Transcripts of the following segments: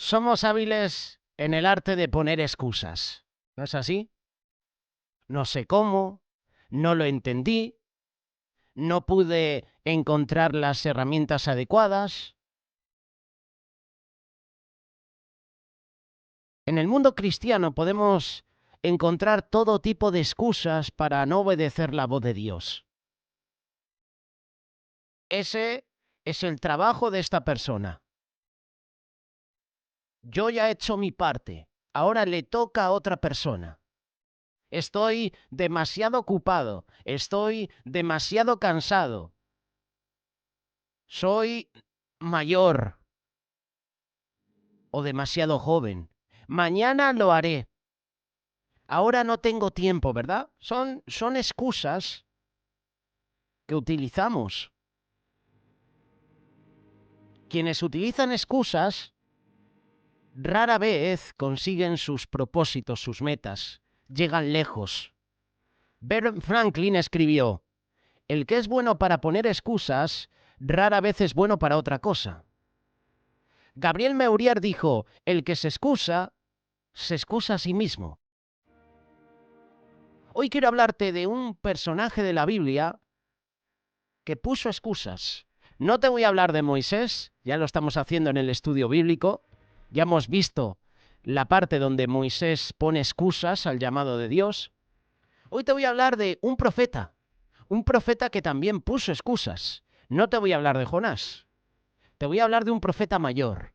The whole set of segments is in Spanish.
Somos hábiles en el arte de poner excusas. ¿No es así? No sé cómo, no lo entendí, no pude encontrar las herramientas adecuadas. En el mundo cristiano podemos encontrar todo tipo de excusas para no obedecer la voz de Dios. Ese es el trabajo de esta persona. Yo ya he hecho mi parte, ahora le toca a otra persona. Estoy demasiado ocupado, estoy demasiado cansado, soy mayor o demasiado joven. Mañana lo haré. Ahora no tengo tiempo, ¿verdad? Son excusas que utilizamos. Quienes utilizan excusas rara vez consiguen sus propósitos, sus metas, llegan lejos. Ben Franklin escribió: el que es bueno para poner excusas, rara vez es bueno para otra cosa. Gabriel Meurier dijo: el que se excusa a sí mismo. Hoy quiero hablarte de un personaje de la Biblia que puso excusas. No te voy a hablar de Moisés, ya lo estamos haciendo en el estudio bíblico, ya hemos visto la parte donde Moisés pone excusas al llamado de Dios. Hoy te voy a hablar de un profeta que también puso excusas. No te voy a hablar de Jonás, te voy a hablar de un profeta mayor.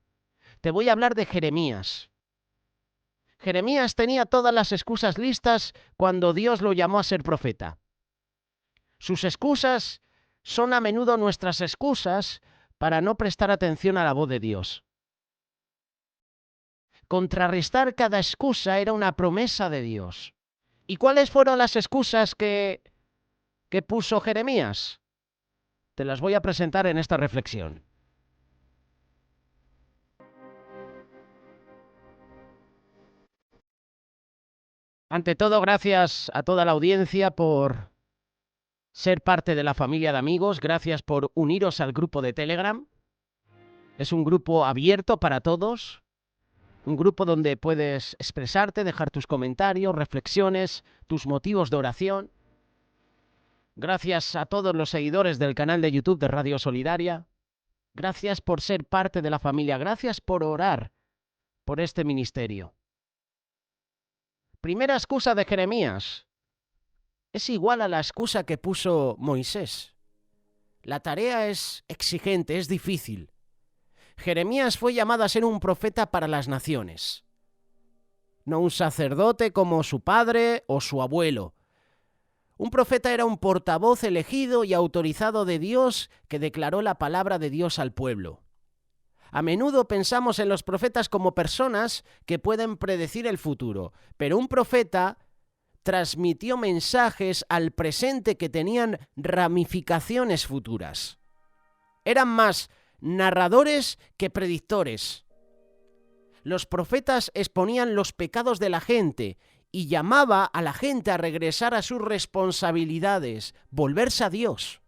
Te voy a hablar de Jeremías. Jeremías tenía todas las excusas listas cuando Dios lo llamó a ser profeta. Sus excusas son a menudo nuestras excusas para no prestar atención a la voz de Dios. Contrarrestar cada excusa era una promesa de Dios. ¿Y cuáles fueron las excusas que puso Jeremías? Te las voy a presentar en esta reflexión. Ante todo, gracias a toda la audiencia por ser parte de la familia de amigos. Gracias por uniros al grupo de Telegram. Es un grupo abierto para todos. Un grupo donde puedes expresarte, dejar tus comentarios, reflexiones, tus motivos de oración. Gracias a todos los seguidores del canal de YouTube de Radio Solidaria. Gracias por ser parte de la familia. Gracias por orar por este ministerio. Primera excusa de Jeremías. Es igual a la excusa que puso Moisés. La tarea es exigente, es difícil. Jeremías fue llamado a ser un profeta para las naciones. No un sacerdote como su padre o su abuelo. Un profeta era un portavoz elegido y autorizado de Dios que declaró la palabra de Dios al pueblo. A menudo pensamos en los profetas como personas que pueden predecir el futuro, pero un profeta transmitió mensajes al presente que tenían ramificaciones futuras. Eran más narradores que predictores. Los profetas exponían los pecados de la gente y llamaba a la gente a regresar a sus responsabilidades, volverse a Dios.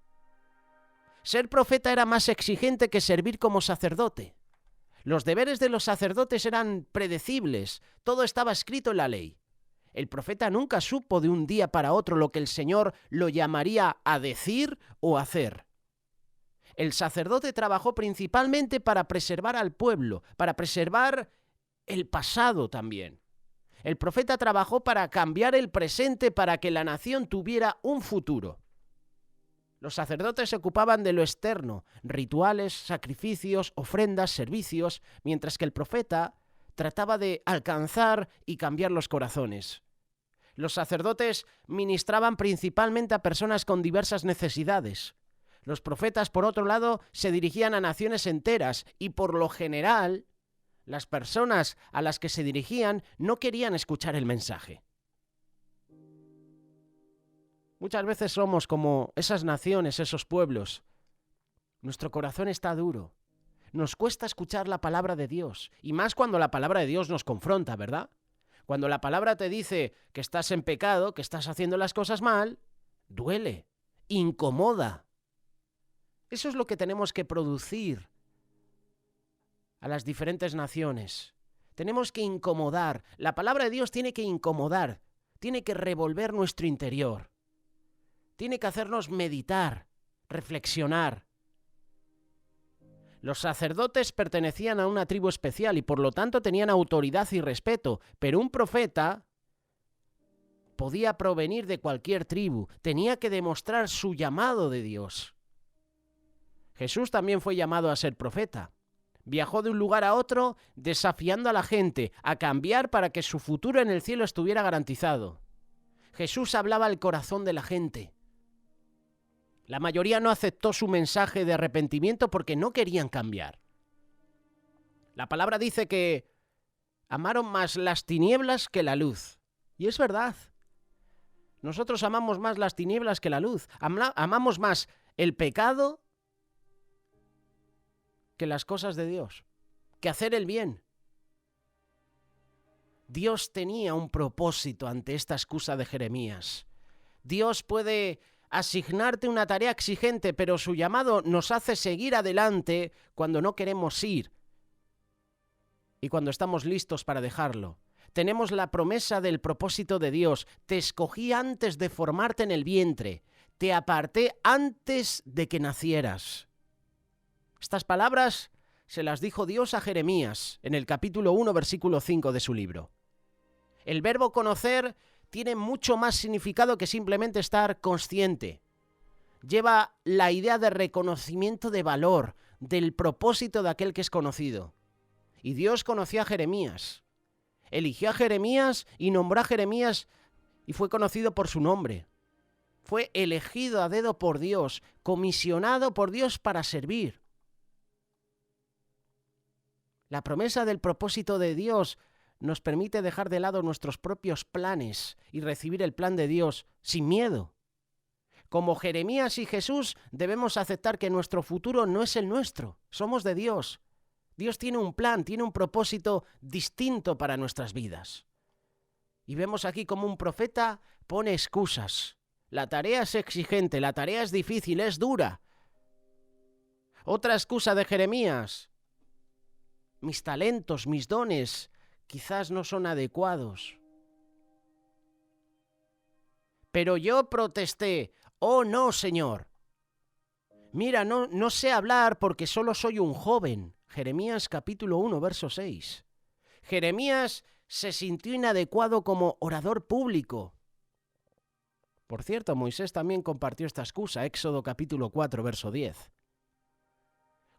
Ser profeta era más exigente que servir como sacerdote. Los deberes de los sacerdotes eran predecibles, todo estaba escrito en la ley. El profeta nunca supo de un día para otro lo que el Señor lo llamaría a decir o hacer. El sacerdote trabajó principalmente para preservar al pueblo, para preservar el pasado también. El profeta trabajó para cambiar el presente para que la nación tuviera un futuro. Los sacerdotes se ocupaban de lo externo, rituales, sacrificios, ofrendas, servicios, mientras que el profeta trataba de alcanzar y cambiar los corazones. Los sacerdotes ministraban principalmente a personas con diversas necesidades. Los profetas, por otro lado, se dirigían a naciones enteras y, por lo general, las personas a las que se dirigían no querían escuchar el mensaje. Muchas veces somos como esas naciones, esos pueblos. Nuestro corazón está duro. Nos cuesta escuchar la palabra de Dios, y más cuando la palabra de Dios nos confronta, ¿verdad? Cuando la palabra te dice que estás en pecado, que estás haciendo las cosas mal, duele, incomoda. Eso es lo que tenemos que producir a las diferentes naciones. Tenemos que incomodar. La palabra de Dios tiene que incomodar, tiene que revolver nuestro interior, tiene que hacernos meditar, reflexionar. Los sacerdotes pertenecían a una tribu especial y por lo tanto tenían autoridad y respeto, pero un profeta podía provenir de cualquier tribu, tenía que demostrar su llamado de Dios. Jesús también fue llamado a ser profeta. Viajó de un lugar a otro desafiando a la gente a cambiar para que su futuro en el cielo estuviera garantizado. Jesús hablaba al corazón de la gente. La mayoría no aceptó su mensaje de arrepentimiento porque no querían cambiar. La palabra dice que amaron más las tinieblas que la luz. Y es verdad. Nosotros amamos más las tinieblas que la luz. Amamos más el pecado que las cosas de Dios, que hacer el bien. Dios tenía un propósito ante esta excusa de Jeremías. Dios puede asignarte una tarea exigente, pero su llamado nos hace seguir adelante cuando no queremos ir y cuando estamos listos para dejarlo. Tenemos la promesa del propósito de Dios. Te escogí antes de formarte en el vientre. Te aparté antes de que nacieras. Estas palabras se las dijo Dios a Jeremías en el capítulo 1, versículo 5 de su libro. El verbo conocer tiene mucho más significado que simplemente estar consciente. Lleva la idea de reconocimiento de valor, del propósito de aquel que es conocido. Y Dios conoció a Jeremías. Eligió a Jeremías y nombró a Jeremías y fue conocido por su nombre. Fue elegido a dedo por Dios, comisionado por Dios para servir. La promesa del propósito de Dios nos permite dejar de lado nuestros propios planes y recibir el plan de Dios sin miedo. Como Jeremías y Jesús, debemos aceptar que nuestro futuro no es el nuestro, somos de Dios. Dios tiene un plan, tiene un propósito distinto para nuestras vidas. Y vemos aquí como un profeta pone excusas. La tarea es exigente, la tarea es difícil, es dura. Otra excusa de Jeremías: mis talentos, mis dones, quizás no son adecuados. Pero yo protesté: oh no, Señor. Mira, no sé hablar porque solo soy un joven. Jeremías capítulo 1, verso 6. Jeremías se sintió inadecuado como orador público. Por cierto, Moisés también compartió esta excusa, Éxodo capítulo 4, verso 10.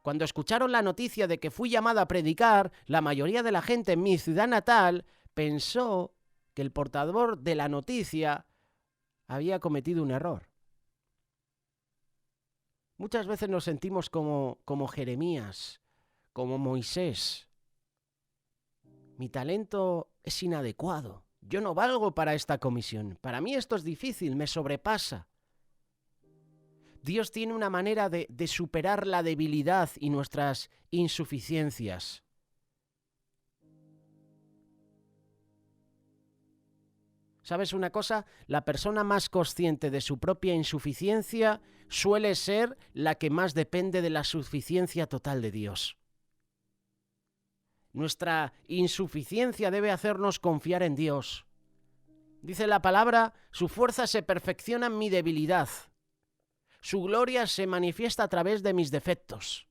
Cuando escucharon la noticia de que fui llamado a predicar, la mayoría de la gente en mi ciudad natal pensó que el portador de la noticia había cometido un error. Muchas veces nos sentimos como Jeremías, como Moisés. Mi talento es inadecuado. Yo no valgo para esta comisión. Para mí esto es difícil, me sobrepasa. Dios tiene una manera de superar la debilidad y nuestras insuficiencias. ¿Sabes una cosa? La persona más consciente de su propia insuficiencia suele ser la que más depende de la suficiencia total de Dios. Nuestra insuficiencia debe hacernos confiar en Dios. Dice la palabra: su fuerza se perfecciona en mi debilidad. Su gloria se manifiesta a través de mis defectos.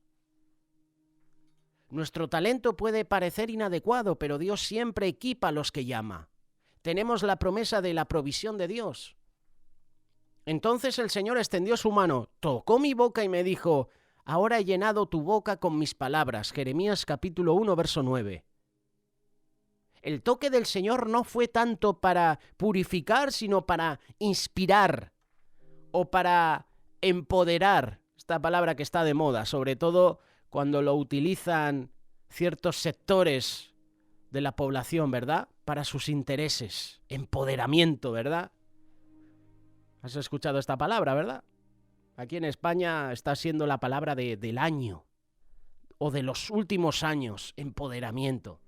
Nuestro talento puede parecer inadecuado, pero Dios siempre equipa a los que llama. Tenemos la promesa de la provisión de Dios. Entonces el Señor extendió su mano, tocó mi boca y me dijo: ahora he llenado tu boca con mis palabras. Jeremías capítulo 1, verso 9. El toque del Señor no fue tanto para purificar, sino para inspirar o para empoderar. Esta palabra que está de moda, sobre todo cuando lo utilizan ciertos sectores de la población, ¿verdad? Para sus intereses. Empoderamiento, ¿verdad? ¿Has escuchado esta palabra, verdad? Aquí en España está siendo la palabra del año o de los últimos años, empoderamiento.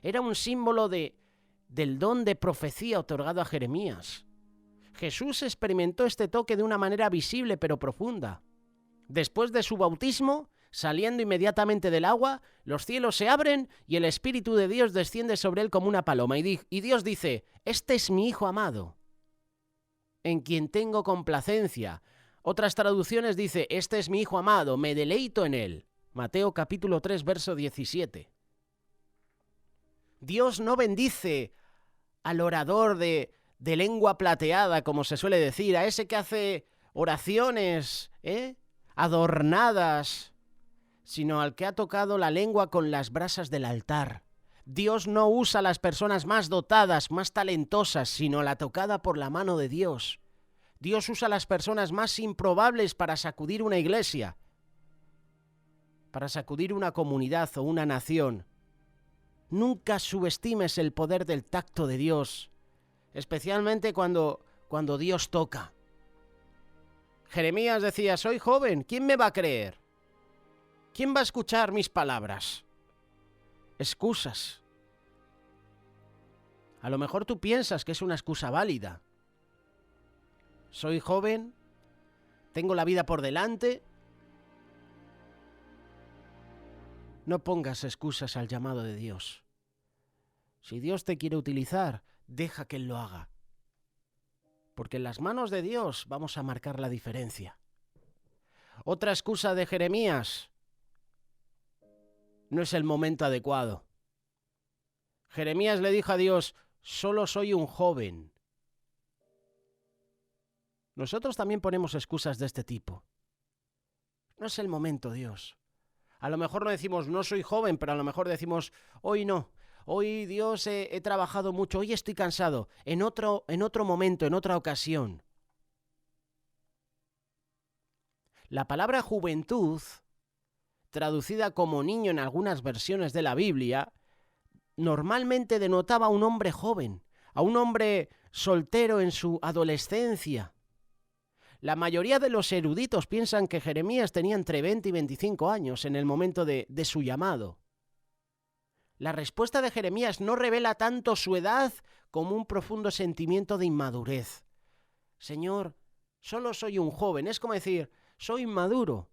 Era un símbolo del don de profecía otorgado a Jeremías. Jesús experimentó este toque de una manera visible pero profunda. Después de su bautismo, saliendo inmediatamente del agua, los cielos se abren y el Espíritu de Dios desciende sobre él como una paloma. Y Dios dice, este es mi Hijo amado, en quien tengo complacencia. Otras traducciones dice, este es mi Hijo amado, me deleito en él. Mateo capítulo 3, verso 17. Dios no bendice al orador de lengua plateada, como se suele decir, a ese que hace oraciones adornadas, sino al que ha tocado la lengua con las brasas del altar. Dios no usa a las personas más dotadas, más talentosas, sino la tocada por la mano de Dios. Dios usa a las personas más improbables para sacudir una iglesia, para sacudir una comunidad o una nación. Nunca subestimes el poder del tacto de Dios, especialmente cuando Dios toca. Jeremías decía, soy joven, ¿quién me va a creer? ¿Quién va a escuchar mis palabras? Excusas. A lo mejor tú piensas que es una excusa válida. Soy joven, tengo la vida por delante. No pongas excusas al llamado de Dios. Si Dios te quiere utilizar, deja que Él lo haga. Porque en las manos de Dios vamos a marcar la diferencia. Otra excusa de Jeremías: no es el momento adecuado. Jeremías le dijo a Dios, solo soy un joven. Nosotros también ponemos excusas de este tipo. No es el momento, Dios. A lo mejor no decimos, no soy joven, pero a lo mejor decimos, hoy no. Hoy, Dios, he trabajado mucho, hoy estoy cansado. En otro momento, en otra ocasión. La palabra juventud, traducida como niño en algunas versiones de la Biblia, normalmente denotaba a un hombre joven, a un hombre soltero en su adolescencia. La mayoría de los eruditos piensan que Jeremías tenía entre 20 y 25 años en el momento de su llamado. La respuesta de Jeremías no revela tanto su edad como un profundo sentimiento de inmadurez. Señor, solo soy un joven. Es como decir, soy inmaduro.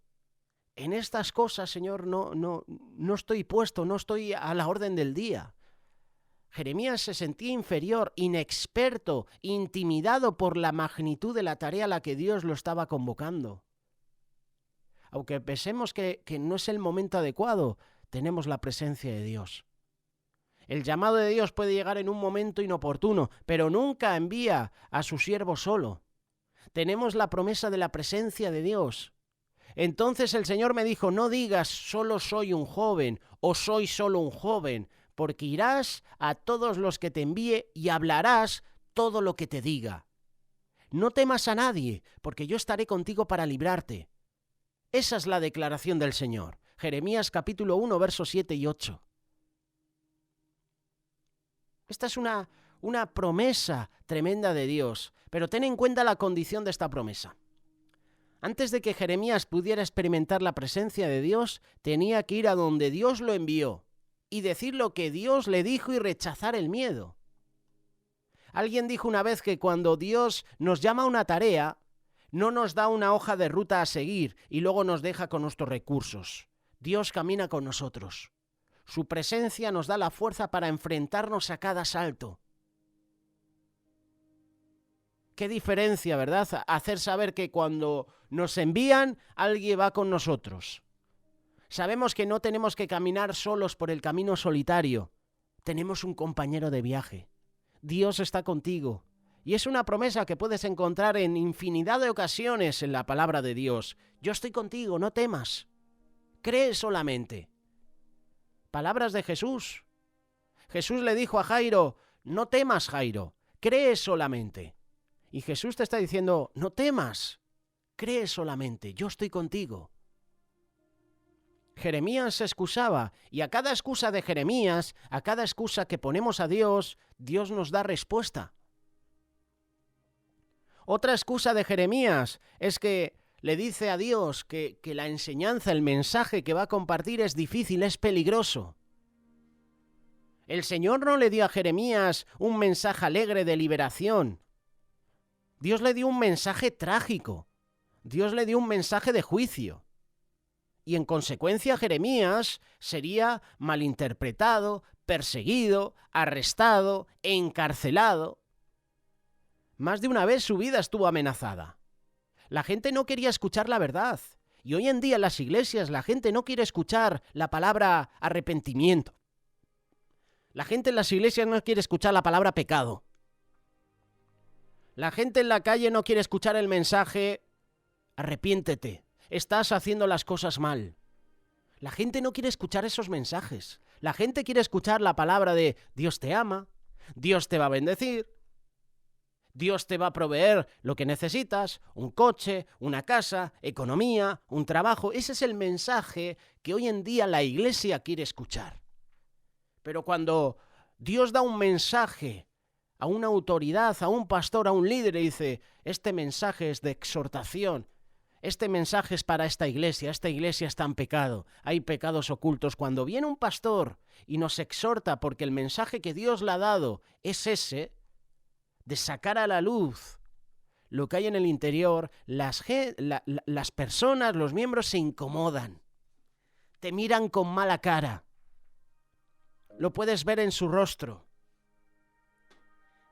En estas cosas, Señor, no estoy puesto, no estoy a la orden del día. Jeremías se sentía inferior, inexperto, intimidado por la magnitud de la tarea a la que Dios lo estaba convocando. Aunque pensemos que no es el momento adecuado, tenemos la presencia de Dios. El llamado de Dios puede llegar en un momento inoportuno, pero nunca envía a su siervo solo. Tenemos la promesa de la presencia de Dios. Entonces el Señor me dijo, no digas solo soy un joven o soy solo un joven, porque irás a todos los que te envíe y hablarás todo lo que te diga. No temas a nadie, porque yo estaré contigo para librarte. Esa es la declaración del Señor. Jeremías capítulo 1, versos 7 y 8. Esta es una promesa tremenda de Dios, pero ten en cuenta la condición de esta promesa. Antes de que Jeremías pudiera experimentar la presencia de Dios, tenía que ir a donde Dios lo envió y decir lo que Dios le dijo y rechazar el miedo. Alguien dijo una vez que cuando Dios nos llama a una tarea, no nos da una hoja de ruta a seguir y luego nos deja con nuestros recursos. Dios camina con nosotros. Su presencia nos da la fuerza para enfrentarnos a cada salto. Qué diferencia, ¿verdad? Hacer saber que cuando nos envían, alguien va con nosotros. Sabemos que no tenemos que caminar solos por el camino solitario. Tenemos un compañero de viaje. Dios está contigo. Y es una promesa que puedes encontrar en infinidad de ocasiones en la palabra de Dios. Yo estoy contigo, no temas. Cree solamente. Palabras de Jesús. Jesús le dijo a Jairo, no temas, Jairo, cree solamente. Y Jesús te está diciendo, no temas, cree solamente, yo estoy contigo. Jeremías se excusaba, y a cada excusa de Jeremías, a cada excusa que ponemos a Dios, Dios nos da respuesta. Otra excusa de Jeremías es que le dice a Dios que la enseñanza, el mensaje que va a compartir es difícil, es peligroso. El Señor no le dio a Jeremías un mensaje alegre de liberación. Dios le dio un mensaje trágico. Dios le dio un mensaje de juicio. Y en consecuencia Jeremías sería malinterpretado, perseguido, arrestado, encarcelado. Más de una vez su vida estuvo amenazada. La gente no quería escuchar la verdad. Y hoy en día en las iglesias la gente no quiere escuchar la palabra arrepentimiento. La gente en las iglesias no quiere escuchar la palabra pecado. La gente en la calle no quiere escuchar el mensaje arrepiéntete, estás haciendo las cosas mal. La gente no quiere escuchar esos mensajes. La gente quiere escuchar la palabra de Dios te ama, Dios te va a bendecir, Dios te va a proveer lo que necesitas, un coche, una casa, economía, un trabajo. Ese es el mensaje que hoy en día la iglesia quiere escuchar. Pero cuando Dios da un mensaje a una autoridad, a un pastor, a un líder y dice, este mensaje es de exhortación, este mensaje es para esta iglesia está en pecado, hay pecados ocultos. Cuando viene un pastor y nos exhorta porque el mensaje que Dios le ha dado es ese, de sacar a la luz lo que hay en el interior, las personas, los miembros se incomodan, te miran con mala cara, lo puedes ver en su rostro.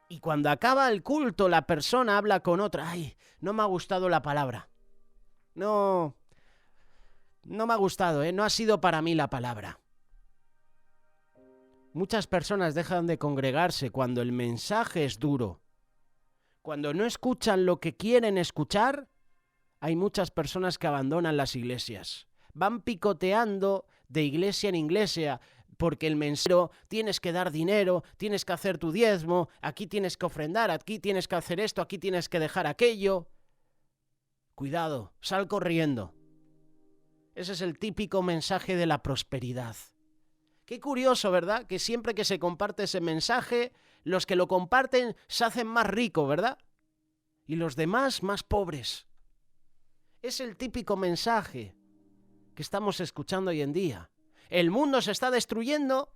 Y cuando acaba el culto, la persona habla con otra, ay, no me ha gustado la palabra. No me ha gustado, no ha sido para mí la palabra. Muchas personas dejan de congregarse cuando el mensaje es duro. Cuando no escuchan lo que quieren escuchar, hay muchas personas que abandonan las iglesias. Van picoteando de iglesia en iglesia, porque el mensaje, tienes que dar dinero, tienes que hacer tu diezmo, aquí tienes que ofrendar, aquí tienes que hacer esto, aquí tienes que dejar aquello. Cuidado, sal corriendo. Ese es el típico mensaje de la prosperidad. Qué curioso, ¿verdad? Que siempre que se comparte ese mensaje, los que lo comparten se hacen más ricos, ¿verdad? Y los demás más pobres. Es el típico mensaje que estamos escuchando hoy en día. El mundo se está destruyendo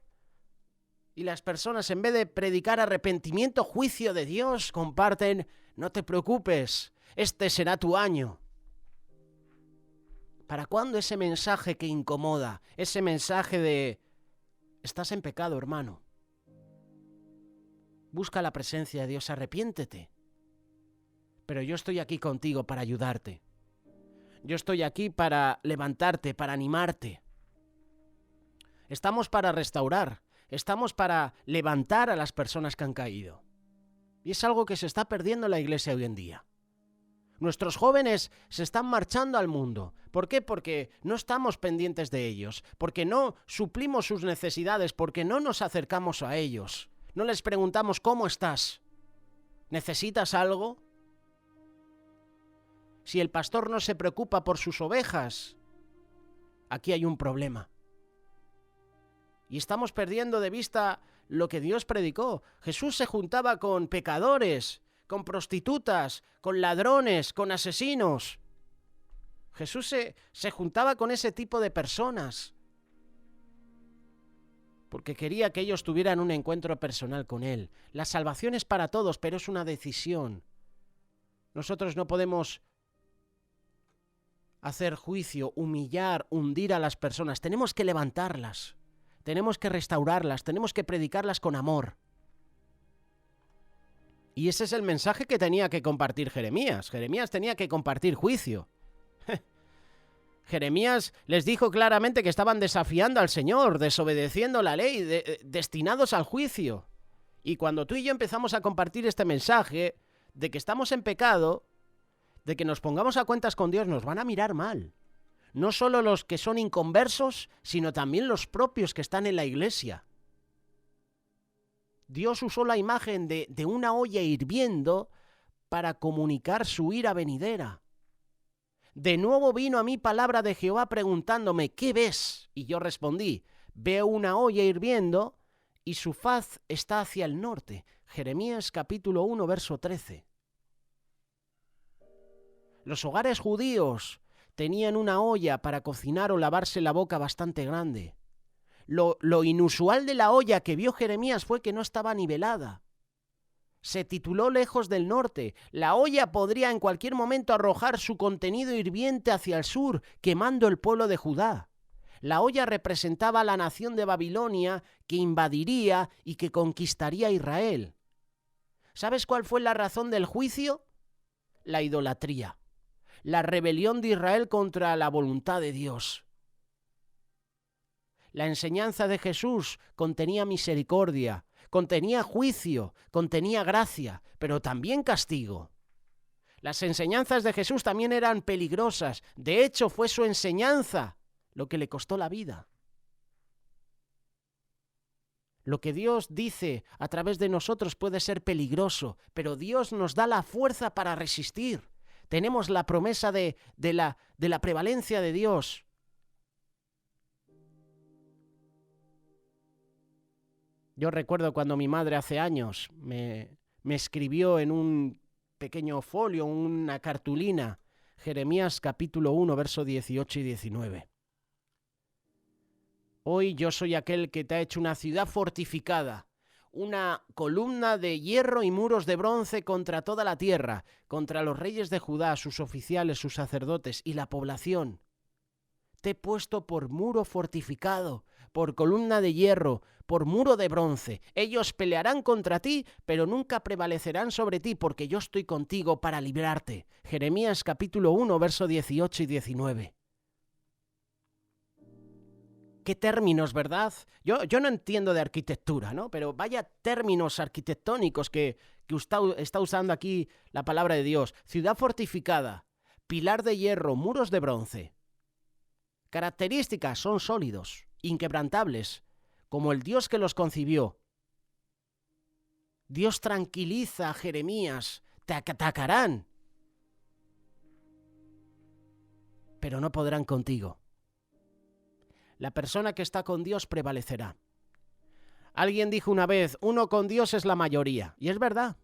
y las personas, en vez de predicar arrepentimiento, juicio de Dios, comparten, no te preocupes, este será tu año. ¿Para cuándo ese mensaje que incomoda? Ese mensaje de, estás en pecado, hermano. Busca la presencia de Dios, arrepiéntete. Pero yo estoy aquí contigo para ayudarte. Yo estoy aquí para levantarte, para animarte. Estamos para restaurar, estamos para levantar a las personas que han caído. Y es algo que se está perdiendo en la iglesia hoy en día. Nuestros jóvenes se están marchando al mundo. ¿Por qué? Porque no estamos pendientes de ellos, porque no suplimos sus necesidades, porque no nos acercamos a ellos. No les preguntamos ¿cómo estás? ¿Necesitas algo? Si el pastor no se preocupa por sus ovejas, aquí hay un problema. Y estamos perdiendo de vista lo que Dios predicó. Jesús se juntaba con pecadores, con prostitutas, con ladrones, con asesinos. Jesús se juntaba con ese tipo de personas porque quería que ellos tuvieran un encuentro personal con Él. La salvación es para todos, pero es una decisión. Nosotros no podemos hacer juicio, humillar, hundir a las personas. Tenemos que levantarlas, tenemos que restaurarlas, tenemos que predicarlas con amor. Y ese es el mensaje que tenía que compartir Jeremías. Jeremías tenía que compartir juicio. Jeremías les dijo claramente que estaban desafiando al Señor, desobedeciendo la ley, destinados al juicio. Y cuando tú y yo empezamos a compartir este mensaje de que estamos en pecado, de que nos pongamos a cuentas con Dios, nos van a mirar mal. No solo los que son inconversos, sino también los propios que están en la iglesia. Dios usó la imagen de una olla hirviendo para comunicar su ira venidera. De nuevo vino a mí palabra de Jehová preguntándome, ¿qué ves? Y yo respondí, veo una olla hirviendo y su faz está hacia el norte. Jeremías capítulo 1, verso 13. Los hogares judíos tenían una olla para cocinar o lavarse la boca bastante grande. Lo inusual de la olla que vio Jeremías fue que no estaba nivelada. Se tituló Lejos del Norte. La olla podría en cualquier momento arrojar su contenido hirviente hacia el sur, quemando el pueblo de Judá. La olla representaba a la nación de Babilonia que invadiría y que conquistaría Israel. ¿Sabes cuál fue la razón del juicio? La idolatría, la rebelión de Israel contra la voluntad de Dios. La enseñanza de Jesús contenía misericordia, contenía juicio, contenía gracia, pero también castigo. Las enseñanzas de Jesús también eran peligrosas. De hecho, fue su enseñanza lo que le costó la vida. Lo que Dios dice a través de nosotros puede ser peligroso, pero Dios nos da la fuerza para resistir. Tenemos la promesa de la prevalencia de Dios. Yo recuerdo cuando mi madre hace años me escribió en un pequeño folio, una cartulina, Jeremías capítulo 1, verso 18 y 19. Hoy yo soy aquel que te ha hecho una ciudad fortificada, una columna de hierro y muros de bronce contra toda la tierra, contra los reyes de Judá, sus oficiales, sus sacerdotes y la población. Te he puesto por muro fortificado, por columna de hierro, por muro de bronce. Ellos pelearán contra ti, pero nunca prevalecerán sobre ti, porque yo estoy contigo para librarte. Jeremías capítulo 1, verso 18 y 19. ¿Qué términos, verdad? Yo no entiendo de arquitectura, ¿no? Pero vaya términos arquitectónicos que está usando aquí la palabra de Dios. Ciudad fortificada, pilar de hierro, muros de bronce. Características: son sólidos, inquebrantables, como el Dios que los concibió. Dios tranquiliza a Jeremías: te atacarán, pero no podrán contigo. La persona que está con Dios prevalecerá. Alguien dijo una vez: uno con Dios es la mayoría. Y es verdad.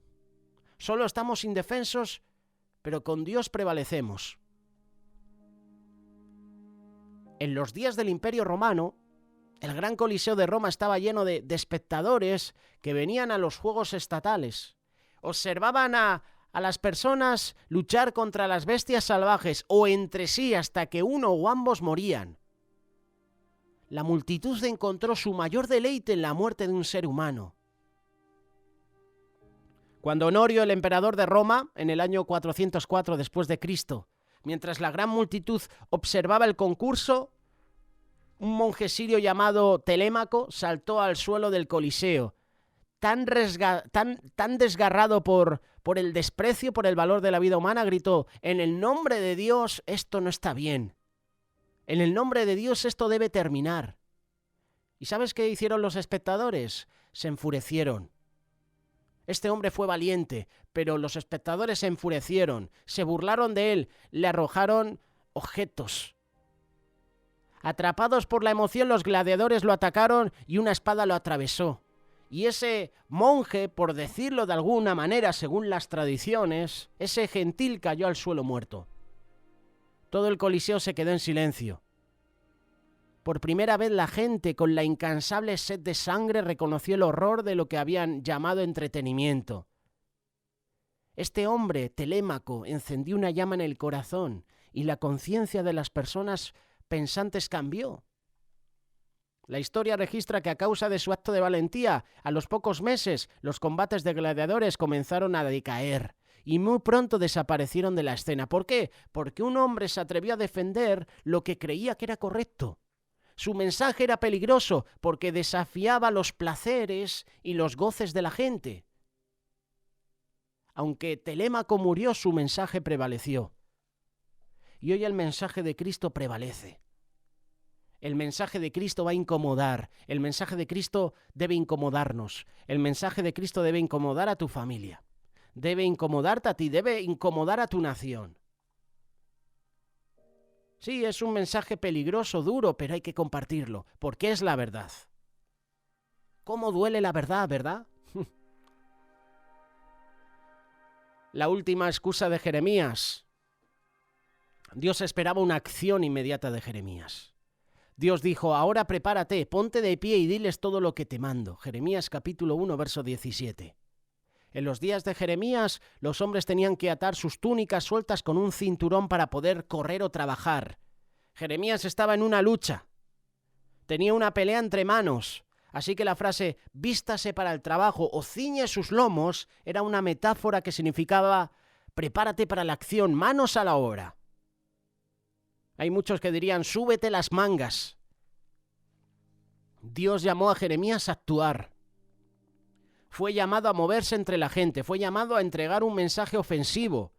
Solo estamos indefensos, pero con Dios prevalecemos. En los días del Imperio Romano, el Gran Coliseo de Roma estaba lleno de espectadores que venían a los juegos estatales. Observaban a las personas luchar contra las bestias salvajes o entre sí hasta que uno o ambos morían. La multitud encontró su mayor deleite en la muerte de un ser humano. Cuando Honorio, el emperador de Roma, en el año 404 después de Cristo, mientras la gran multitud observaba el concurso, un monje sirio llamado Telémaco saltó al suelo del Coliseo, tan desgarrado por el desprecio por el valor de la vida humana, gritó: en el nombre de Dios esto no está bien. En el nombre de Dios esto debe terminar. ¿Y sabes qué hicieron los espectadores? Se enfurecieron. Este hombre fue valiente, pero los espectadores se enfurecieron, se burlaron de él, le arrojaron objetos. Atrapados por la emoción, los gladiadores lo atacaron y una espada lo atravesó. Y ese monje, por decirlo de alguna manera, según las tradiciones, ese gentil cayó al suelo muerto. Todo el Coliseo se quedó en silencio. Por primera vez la gente, con la incansable sed de sangre, reconoció el horror de lo que habían llamado entretenimiento. Este hombre, Telémaco, encendió una llama en el corazón y la conciencia de las personas pensantes cambió. La historia registra que a causa de su acto de valentía, a los pocos meses, los combates de gladiadores comenzaron a decaer y muy pronto desaparecieron de la escena. ¿Por qué? Porque un hombre se atrevió a defender lo que creía que era correcto. Su mensaje era peligroso porque desafiaba los placeres y los goces de la gente. Aunque Telémaco murió, su mensaje prevaleció. Y hoy el mensaje de Cristo prevalece. El mensaje de Cristo va a incomodar. El mensaje de Cristo debe incomodarnos. El mensaje de Cristo debe incomodar a tu familia. Debe incomodarte a ti, debe incomodar a tu nación. Sí, es un mensaje peligroso, duro, pero hay que compartirlo, porque es la verdad. ¿Cómo duele la verdad, verdad? La última excusa de Jeremías. Dios esperaba una acción inmediata de Jeremías. Dios dijo: ahora prepárate, ponte de pie y diles todo lo que te mando. Jeremías capítulo 1, verso 17. En los días de Jeremías, los hombres tenían que atar sus túnicas sueltas con un cinturón para poder correr o trabajar. Jeremías estaba en una lucha. Tenía una pelea entre manos. Así que la frase vístase para el trabajo o ciñe sus lomos era una metáfora que significaba prepárate para la acción, manos a la obra. Hay muchos que dirían súbete las mangas. Dios llamó a Jeremías a actuar. Fue llamado a moverse entre la gente, fue llamado a entregar un mensaje ofensivo.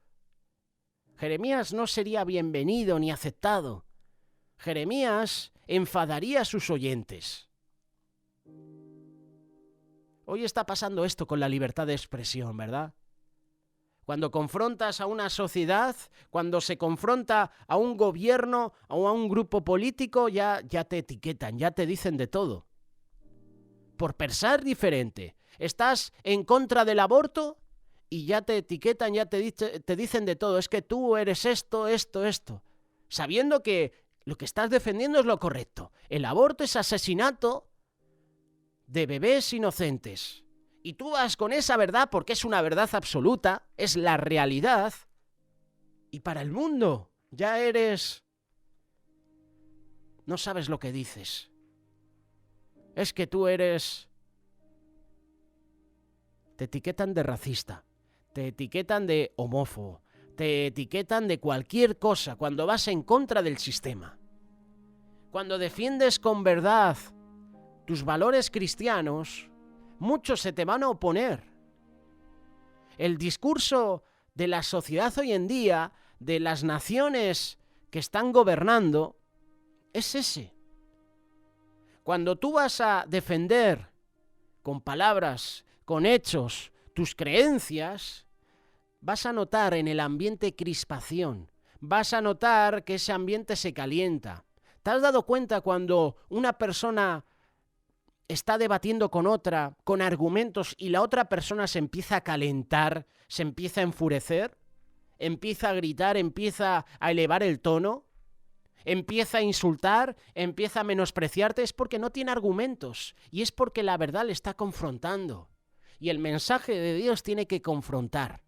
Jeremías no sería bienvenido ni aceptado. Jeremías enfadaría a sus oyentes. Hoy está pasando esto con la libertad de expresión, ¿verdad? Cuando confrontas a una sociedad, cuando se confronta a un gobierno o a un grupo político, ya te etiquetan, ya te dicen de todo. Por pensar diferente. Estás en contra del aborto y ya te etiquetan, ya te dicen de todo. Es que tú eres esto, sabiendo que lo que estás defendiendo es lo correcto. El aborto es asesinato de bebés inocentes. Y tú vas con esa verdad porque es una verdad absoluta, es la realidad. Y para el mundo ya eres... No sabes lo que dices. Es que tú eres... Te etiquetan de racista, te etiquetan de homófobo, te etiquetan de cualquier cosa cuando vas en contra del sistema. Cuando defiendes con verdad tus valores cristianos, muchos se te van a oponer. El discurso de la sociedad hoy en día, de las naciones que están gobernando, es ese. Cuando tú vas a defender con palabras, con hechos, tus creencias, vas a notar en el ambiente crispación, vas a notar que ese ambiente se calienta. ¿Te has dado cuenta cuando una persona está debatiendo con otra, con argumentos, y la otra persona se empieza a calentar, se empieza a enfurecer, empieza a gritar, empieza a elevar el tono, empieza a insultar, empieza a menospreciarte? Es porque no tiene argumentos y es porque la verdad le está confrontando. Y el mensaje de Dios tiene que confrontar.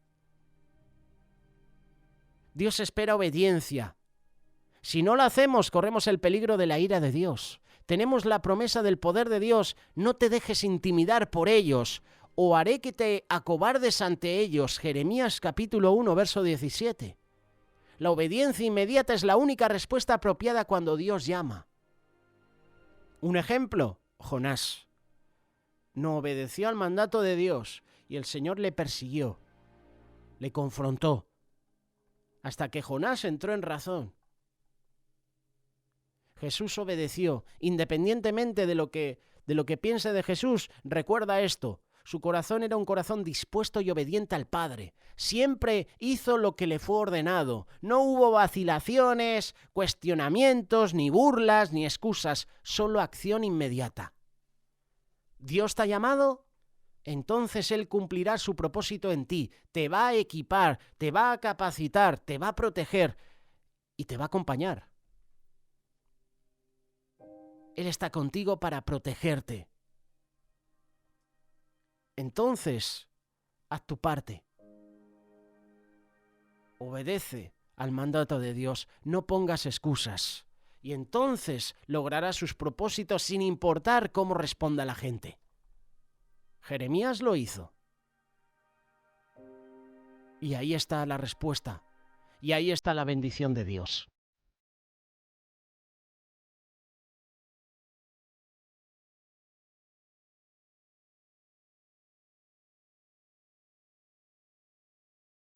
Dios espera obediencia. Si no lo hacemos, corremos el peligro de la ira de Dios. Tenemos la promesa del poder de Dios. No te dejes intimidar por ellos, o haré que te acobardes ante ellos. Jeremías capítulo 1, verso 17. La obediencia inmediata es la única respuesta apropiada cuando Dios llama. Un ejemplo, Jonás. No obedeció al mandato de Dios y el Señor le persiguió, le confrontó, hasta que Jonás entró en razón. Jesús obedeció, independientemente de lo que piense de Jesús. Recuerda esto, su corazón era un corazón dispuesto y obediente al Padre. Siempre hizo lo que le fue ordenado. No hubo vacilaciones, cuestionamientos, ni burlas, ni excusas, solo acción inmediata. ¿Dios te ha llamado? Entonces Él cumplirá su propósito en ti, te va a equipar, te va a capacitar, te va a proteger y te va a acompañar. Él está contigo para protegerte. Entonces, haz tu parte. Obedece al mandato de Dios, no pongas excusas. Y entonces logrará sus propósitos sin importar cómo responda la gente. Jeremías lo hizo. Y ahí está la respuesta. Y ahí está la bendición de Dios.